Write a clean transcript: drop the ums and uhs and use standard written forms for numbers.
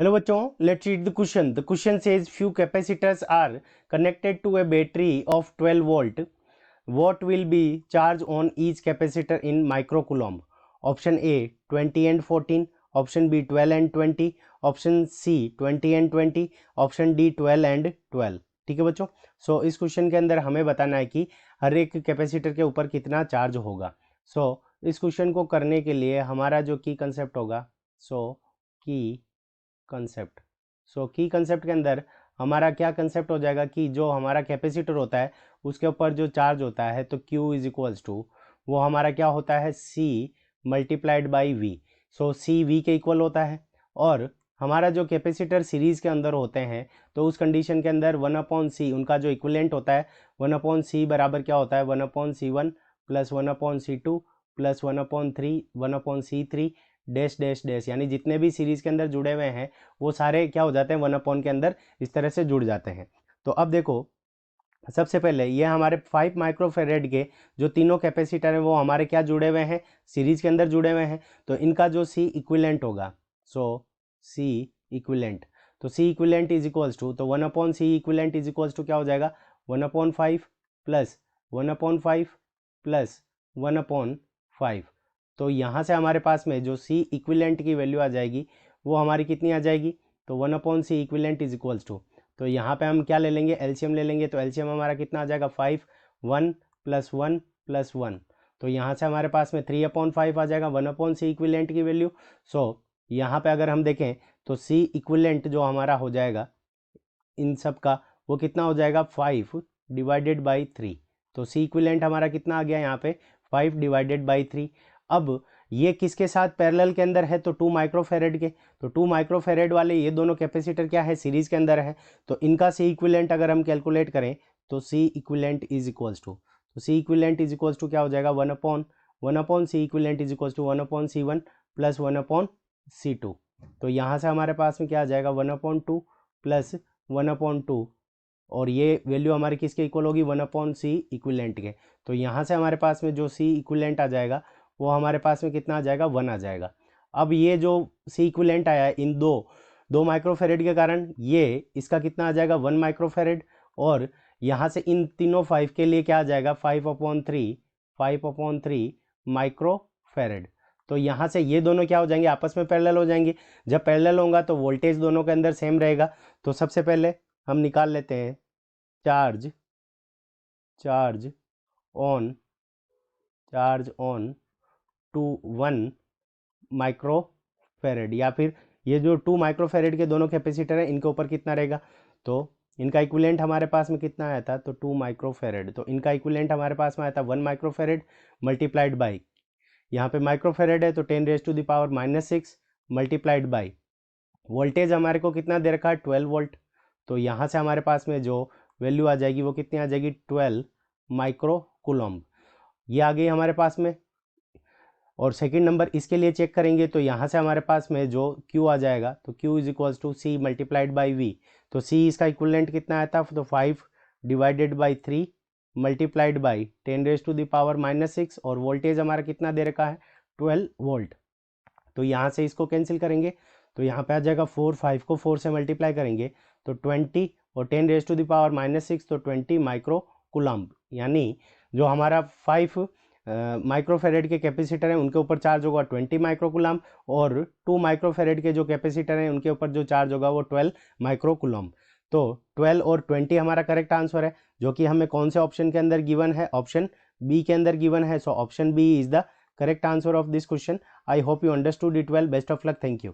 Hello बच्चों, let's read the question. The question says few capacitors are connected to a battery of 12 volt. What will be charge on each capacitor in microcoulomb? Option A 20 and 14, option B 12 and 20, option C 20 and 20, option D 12 and 12. ठीक है बच्चों, सो इस question के अंदर हमें बताना है कि हर एक कैपेसिटर के ऊपर कितना चार्ज होगा. सो इस क्वेश्चन को करने के लिए हमारा जो की कंसेप्ट होगा, की कंसेप्ट के अंदर हमारा क्या कंसेप्ट हो जाएगा कि जो हमारा कैपेसिटर होता है उसके ऊपर जो चार्ज होता है तो Q इज इक्वल्स टू वो हमारा क्या होता है C multiplied by V. So C V के इक्वल होता है और हमारा जो कैपेसिटर सीरीज़ के अंदर होते हैं तो उस कंडीशन के अंदर 1/C उनका जो इक्विलेंट होता है 1/C बराबर क्या होता है 1/C1 plus 1/C2 plus 1/3 1/C3 dash dash dash, यानी जितने भी सीरीज़ के अंदर जुड़े हुए हैं वो सारे क्या हो जाते हैं 1/के अंदर इस तरह से जुड़ जाते हैं. तो अब देखो, सबसे पहले ये हमारे 5 माइक्रोफेरेड के जो तीनों कैपेसिटर हैं वो हमारे क्या जुड़े हुए हैं, सीरीज़ के अंदर जुड़े हुए हैं. तो इनका जो C इक्विलेंट होगा, सो C इक्विलेंट, तो C equivalent is equals to, तो 1/C equivalent is equals to क्या हो जाएगा 1/5 प्लस 1/5 प्लस 1/5. तो यहाँ से हमारे पास में जो C इक्विलेंट की वैल्यू आ जाएगी वो हमारी कितनी आ जाएगी, तो 1/C equivalent is equals to, तो यहाँ पे हम क्या ले लेंगे एलसीएम ले लेंगे. तो एलसीएम हमारा कितना आ जाएगा 5 1 प्लस 1 प्लस 1, तो यहाँ से हमारे पास में 3/5 आ जाएगा 1/C इक्विलेंट की वैल्यू. सो यहाँ पे अगर हम देखें तो C इक्विलेंट जो हमारा हो जाएगा इन सब का वो कितना हो जाएगा 5 डिवाइडेड बाई 3. तो C इक्विलेंट हमारा कितना आ गया यहाँ पे 5 डिवाइडेड बाई 3. अब ये किसके साथ पैरेलल के अंदर है, तो 2 माइक्रोफेरेड के, तो 2 माइक्रोफेरेड वाले ये दोनों कैपेसिटर क्या है सीरीज़ के अंदर है. तो इनका C इक्विलेंट अगर हम कैलकुलेट करें तो C equivalent is equals to, तो C equivalent is equals to क्या हो जाएगा 1/C equivalent is equals to 1/C1 plus 1/C2. तो यहाँ से हमारे पास में क्या आ जाएगा 1/2 प्लस 1/2 और ये वैल्यू हमारी किसके इक्वल होगी 1/C इक्विलेंट के. तो यहाँ से हमारे पास में जो C इक्विलेंट आ जाएगा वो हमारे पास में कितना आ जाएगा 1 आ जाएगा. अब ये जो C इक्विलेंट आया है इन दो माइक्रोफेरेड के कारण ये इसका कितना आ जाएगा 1 माइक्रोफेरेड, और यहाँ से इन तीनों 5 के लिए क्या आ जाएगा 5/3 माइक्रोफेरेड. तो यहाँ से ये दोनों क्या हो जाएंगे आपस में पैरेलल हो जाएंगे. जब पैरेलल होगा तो वोल्टेज दोनों के अंदर सेम रहेगा. तो सबसे पहले हम निकाल लेते हैं चार्ज ऑन टू 1 माइक्रोफेरेड, या फिर ये जो 2 माइक्रोफेरेड के दोनों कैपेसिटर हैं इनके ऊपर कितना रहेगा, तो इनका इक्विलेंट हमारे पास में कितना आया था तो 2 माइक्रोफेरेड. तो इनका इक्विलेंट हमारे पास में आया था 1 माइक्रोफेरेड मल्टीप्लाइड बाई, यहाँ पे माइक्रोफेरेड है तो 10⁻⁻⁶ मल्टीप्लाइड बाई वोल्टेज हमारे को कितना दे रखा है 12 वोल्ट. तो यहाँ से हमारे पास में जो वैल्यू आ जाएगी वो कितनी आ जाएगी 12 माइक्रोकूलम्ब, ये आ गई हमारे पास में. और सेकंड नंबर इसके लिए चेक करेंगे तो यहाँ से हमारे पास में जो Q आ जाएगा तो Q is equals to C multiplied by V. तो C इसका इक्विवेलेंट कितना आया था तो 5 डिवाइडेड बाई 3 मल्टीप्लाइड बाई 10⁻⁻⁶, और वोल्टेज हमारा कितना दे रखा है 12 वोल्ट. तो यहाँ से इसको कैंसिल करेंगे तो यहाँ पे आ जाएगा 5 को 4 से मल्टीप्लाई करेंगे तो 20 और 10⁻⁻⁶ तो 20 माइक्रोकूलम्ब, यानी जो हमारा 5 माइक्रोफेरेड के कैपेसिटर हैं उनके ऊपर चार्ज होगा 20 माइक्रोकूलम्ब, और 2 माइक्रोफेरेड के जो कैपेसिटर हैं उनके ऊपर जो चार्ज होगा वो 12 माइक्रोकूलम्ब. तो 12 और 20 हमारा करेक्ट आंसर है, जो कि हमें कौन से ऑप्शन के अंदर गिवन है, ऑप्शन बी के अंदर गिवन है. So option B is the correct answer of this question. I hope you understood it well. Best of luck. Thank you.